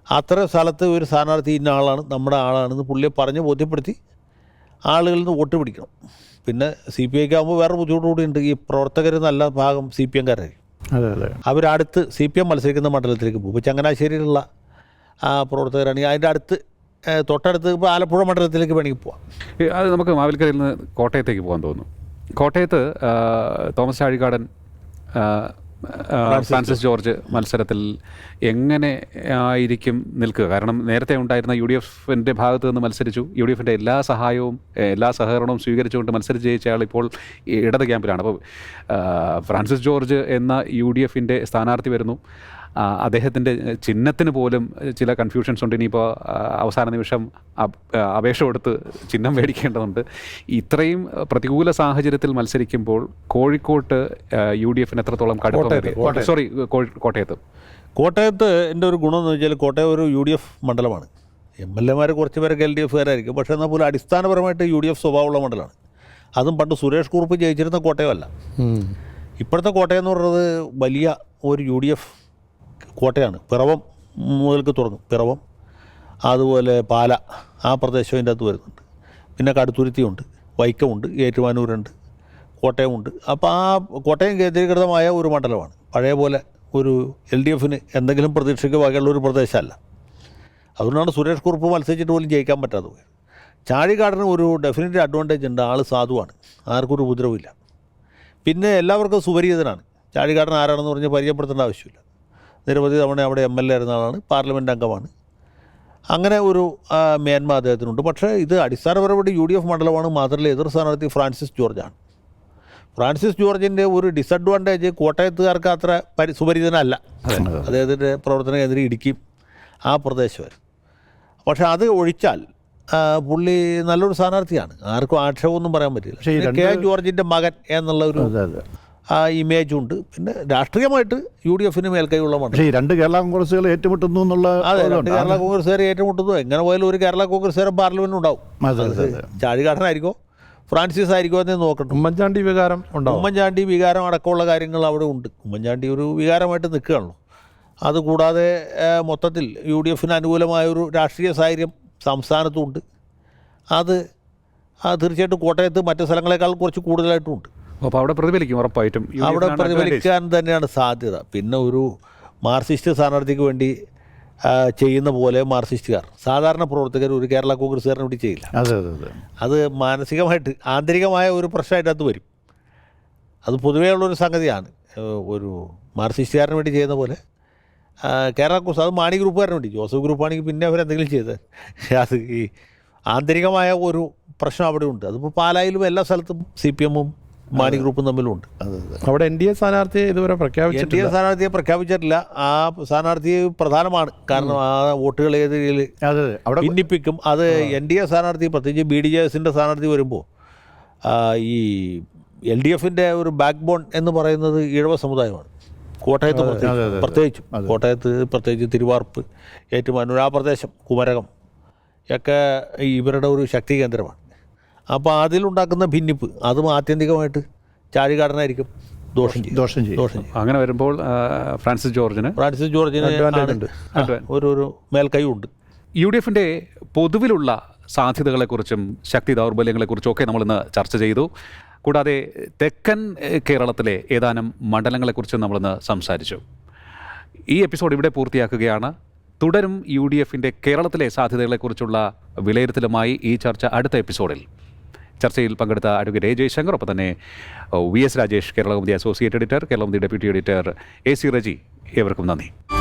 അത്തരം സ്ഥലത്ത് ഒരു സ്ഥാനാർത്ഥി ഇന്ന ആളാണ്, നമ്മുടെ ആളാണെന്ന് പുള്ളിയെ പറഞ്ഞ് ബോധ്യപ്പെടുത്തി ആളുകളിൽ നിന്ന് വോട്ട് പിടിക്കണം. പിന്നെ CPIക്ക് ആകുമ്പോൾ വേറെ ബുദ്ധിമുട്ട് കൂടിയുണ്ട്. ഈ പ്രവർത്തകർ നല്ല ഭാഗം CPM-കാരായിരിക്കും. അവരടുത്ത് CPM മത്സരിക്കുന്ന മണ്ഡലത്തിലേക്ക് പോകും. ഇപ്പോൾ ചങ്ങനാശ്ശേരിയിലുള്ള പ്രവർത്തകരാണ് അതിൻ്റെ അടുത്ത് തൊട്ടടുത്ത്. ഇപ്പോൾ ആലപ്പുഴ മണ്ഡലത്തിലേക്ക് വേണമെങ്കിൽ പോവാം. അത് നമുക്ക് മാവേലിക്കരയിൽ നിന്ന് കോട്ടയത്തേക്ക് പോകാൻ തോന്നുന്നു. കോട്ടയത്ത് തോമസ് ചാഴികാടൻ, ഫ്രാൻസിസ് ജോർജ് മത്സരത്തിൽ എങ്ങനെ ആയിരിക്കും നിൽക്കുക? കാരണം നേരത്തെ ഉണ്ടായിരുന്ന UDF ഭാഗത്ത് നിന്ന് മത്സരിച്ചു, UDF എല്ലാ സഹായവും എല്ലാ സഹകരണവും സ്വീകരിച്ചുകൊണ്ട് മത്സരിച്ച് ജയിച്ച ആൾ ഇപ്പോൾ ഇടത് ക്യാമ്പിലാണ്. അപ്പോൾ ഫ്രാൻസിസ് ജോർജ് എന്ന UDF സ്ഥാനാർത്ഥി വരുന്നു. അദ്ദേഹത്തിൻ്റെ ചിഹ്നത്തിന് പോലും ചില കൺഫ്യൂഷൻസ് ഉണ്ട്. ഇനിയിപ്പോൾ അവസാന നിമിഷം അപേക്ഷ കൊടുത്ത് ചിഹ്നം മേടിക്കേണ്ടതുണ്ട്. ഇത്രയും പ്രതികൂല സാഹചര്യത്തിൽ മത്സരിക്കുമ്പോൾ കോഴിക്കോട്ട് UDF എത്രത്തോളം കോട്ടയത്ത് എൻ്റെ ഒരു ഗുണം എന്ന് വെച്ചാൽ കോട്ടയം ഒരു UDF മണ്ഡലമാണ്. MLA-മാർ കുറച്ച് പേരൊക്കെ LDF-കാരായിരിക്കും. പക്ഷേ എന്നാൽ പോലും അടിസ്ഥാനപരമായിട്ട് UDF സ്വഭാവമുള്ള മണ്ഡലമാണ്. അതും പണ്ട് സുരേഷ് കുറുപ്പ് ജയിച്ചിരുന്ന കോട്ടയമല്ല. ഇപ്പോഴത്തെ കോട്ടയം എന്ന് പറയുന്നത് വലിയ ഒരു UDF കോട്ടയാണ്. പിറവം മുതൽക്ക് തുടങ്ങും. പിറവം, അതുപോലെ പാല, ആ പ്രദേശം അതിൻ്റെ അകത്ത് വരുന്നുണ്ട്. പിന്നെ കടുത്തുരുത്തിയുണ്ട്, വൈക്കമുണ്ട്, ഏറ്റുമാനൂരുണ്ട്, കോട്ടയമുണ്ട്. അപ്പോൾ ആ കോട്ടയം കേന്ദ്രീകൃതമായ ഒരു മണ്ഡലമാണ്. പഴയ പോലെ ഒരു LDF-ന് എന്തെങ്കിലും പ്രതീക്ഷയ്ക്ക് വകയുള്ള ഒരു പ്രദേശമല്ല. അതുകൊണ്ടാണ് സുരേഷ് കുറുപ്പ് മത്സരിച്ചിട്ട് പോലും ജയിക്കാൻ പറ്റാതെ പോയത്. ചാഴികാടന് ഒരു ഡെഫിനറ്റ് അഡ്വാൻറ്റേജ് ഉണ്ട്. ആൾ സാധുവാണ്, ആർക്കൊരു ഉപദ്രവമില്ല. പിന്നെ എല്ലാവർക്കും സുപരിചിതനാണ്. ചാഴികാടൻ ആരാണെന്ന് പറഞ്ഞ് പരിചയപ്പെടുത്തേണ്ട ആവശ്യമില്ല. നിരവധി തവണ അവിടെ MLA ആയിരുന്ന ആളാണ്, പാർലമെൻറ്റ് അംഗമാണ്. അങ്ങനെ ഒരു മേന്മ അദ്ദേഹത്തിനുണ്ട്. പക്ഷേ ഇത് അടിസ്ഥാനപരമായിട്ട് UDF മണ്ഡലമാണ്. മാത്രമല്ല എതിർ സ്ഥാനാർത്ഥി ഫ്രാൻസിസ് ജോർജാണ്. ഫ്രാൻസിസ് ജോർജിൻ്റെ ഒരു ഡിസഡ്വാൻറ്റേജ് കോട്ടയത്തുകാർക്ക് അത്ര സുപരിചിതനല്ല. അദ്ദേഹത്തിൻ്റെ പ്രവർത്തന കേന്ദ്രം ഇടുക്കിയും ആ പ്രദേശമായിരുന്നു. പക്ഷേ അത് ഒഴിച്ചാൽ പുള്ളി നല്ലൊരു സ്ഥാനാർത്ഥിയാണ്, ആർക്കും ആക്ഷേപമൊന്നും പറയാൻ പറ്റില്ല. പക്ഷേ ഈ കെ ജോർജിൻ്റെ മകൻ എന്നുള്ള ഒരു ഇമേജുണ്ട്. പിന്നെ രാഷ്ട്രീയമായിട്ട് UDF മേൽക്കൈയുള്ള മണ്ഡലം. പക്ഷേ ഈ രണ്ട് കേരള കോൺഗ്രസുകൾ ഏറ്റുമുട്ടുന്നു എന്നുള്ള അതെ, രണ്ട് കേരള കോൺഗ്രസ്സുകാർ ഏറ്റുമുട്ടുന്നു. എങ്ങനെ പോയാലും ഒരു കേരള കോൺഗ്രസ്സുകാരൻ പാർലമെൻറ്റ് ഉണ്ടാവും. ചാഴികാടനായിരിക്കോ ഫ്രാൻസിസ് ആയിരിക്കോ എന്ന് നോക്കണം. ഉമ്മൻചാണ്ടി വികാരം ഉണ്ടാവും. ഉമ്മൻചാണ്ടി വികാരം അടക്കമുള്ള കാര്യങ്ങൾ അവിടെ ഉണ്ട്. ഉമ്മൻചാണ്ടി ഒരു വികാരമായിട്ട് നിൽക്കുകയാണല്ലോ. അതുകൂടാതെ മൊത്തത്തിൽ UDF അനുകൂലമായൊരു രാഷ്ട്രീയ സാഹചര്യം സംസ്ഥാനത്തുമുണ്ട്. അത് തീർച്ചയായിട്ടും കോട്ടയത്ത് മറ്റ് സ്ഥലങ്ങളെക്കാൾ കുറച്ച് കൂടുതലായിട്ടുമുണ്ട്. അപ്പോൾ അവിടെ പ്രതിഫലിക്കും ഉറപ്പായിട്ടും. അവിടെ പ്രതിഫലിക്കാൻ തന്നെയാണ് സാധ്യത. പിന്നെ ഒരു മാർക്സിസ്റ്റ് സ്ഥാനാർത്ഥിക്ക് വേണ്ടി ചെയ്യുന്ന പോലെ മാർക്സിസ്റ്റുകാർ, സാധാരണ പ്രവർത്തകർ ഒരു കേരള കോൺഗ്രസ്സുകാരനെ വേണ്ടി ചെയ്യില്ല. അത് മാനസികമായിട്ട് ആന്തരികമായ ഒരു പ്രശ്നമായിട്ട് അത് വരും. അത് പൊതുവേ ഉള്ളൊരു സംഗതിയാണ്. ഒരു മാർക്സിസ്റ്റുകാരന് വേണ്ടി ചെയ്യുന്ന പോലെ കേരള കോൺഗ്രസ്, അത് മാണി ഗ്രൂപ്പുകാരന് വേണ്ടി, ജോസഫ് ഗ്രൂപ്പാണെങ്കിൽ പിന്നെ അവരെന്തെങ്കിലും ചെയ്തത്. അത് ഈ ആന്തരികമായ ഒരു പ്രശ്നം അവിടെ ഉണ്ട്. അതിപ്പോൾ പാലായിലും എല്ലാ സ്ഥലത്തും CPM-ഉം മാണി ഗ്രൂപ്പും തമ്മിലുണ്ട്. അവിടെ NDA സ്ഥാനാർത്ഥിയെ ഇതുവരെ പ്രഖ്യാപിച്ചിട്ടില്ല. NDA സ്ഥാനാർത്ഥിയെ പ്രഖ്യാപിച്ചിട്ടില്ല. ആ സ്ഥാനാർത്ഥി പ്രധാനമാണ്. കാരണം ആ വോട്ടുകൾ ഏത് രീതിയിൽ ഭിന്നിപ്പിക്കും. അത് NDA സ്ഥാനാർത്ഥി, പ്രത്യേകിച്ച് BDJS-ൻ്റെ സ്ഥാനാർത്ഥി വരുമ്പോൾ ഈ LDF-ൻ്റെ ഒരു ബാക്ക് ബോൺ എന്ന് പറയുന്നത് ഈഴവ സമുദായമാണ്. കോട്ടയത്ത് പ്രത്യേകിച്ചും പ്രത്യേകിച്ച് തിരുവാർപ്പ്, ഏറ്റുമാനൂർ, ആ പ്രദേശം, കുമരകം ഒക്കെ ഇവരുടെ ഒരു ശക്തി കേന്ദ്രമാണ്. അപ്പോൾ അതിലുണ്ടാക്കുന്ന ഭിന്നിപ്പ് അതും ആത്യന്തികമായിട്ട് ചാഴികാടനായിരിക്കും ദോഷം ചെയ്യും. അങ്ങനെ വരുമ്പോൾ ഫ്രാൻസിസ് ജോർജിന് ഒരു മേൽക്കൈയുണ്ട്. UDF-ൻ്റെ പൊതുവിലുള്ള സാധ്യതകളെക്കുറിച്ചും ശക്തി ദൗർബല്യങ്ങളെക്കുറിച്ചും ഒക്കെ നമ്മളിന്ന് ചർച്ച ചെയ്തു. കൂടാതെ തെക്കൻ കേരളത്തിലെ ഏതാനും മണ്ഡലങ്ങളെക്കുറിച്ച് നമ്മളിന്ന് സംസാരിച്ചു. ഈ എപ്പിസോഡ് ഇവിടെ പൂർത്തിയാക്കുകയാണ്. തുടരും UDF-ൻ്റെ കേരളത്തിലെ സാധ്യതകളെക്കുറിച്ചുള്ള വിലയിരുത്തലുമായി ഈ ചർച്ച അടുത്ത എപ്പിസോഡിൽ. ചർച്ചയിൽ പങ്കെടുത്ത അഡ്വക്കേറ്റ് ജയശങ്കർ, ഒപ്പം തന്നെ VS Rajesh, Keralakaumudi associate editor, Keralakaumudi deputy editor AC Reji, ഏവർക്കും നന്ദി.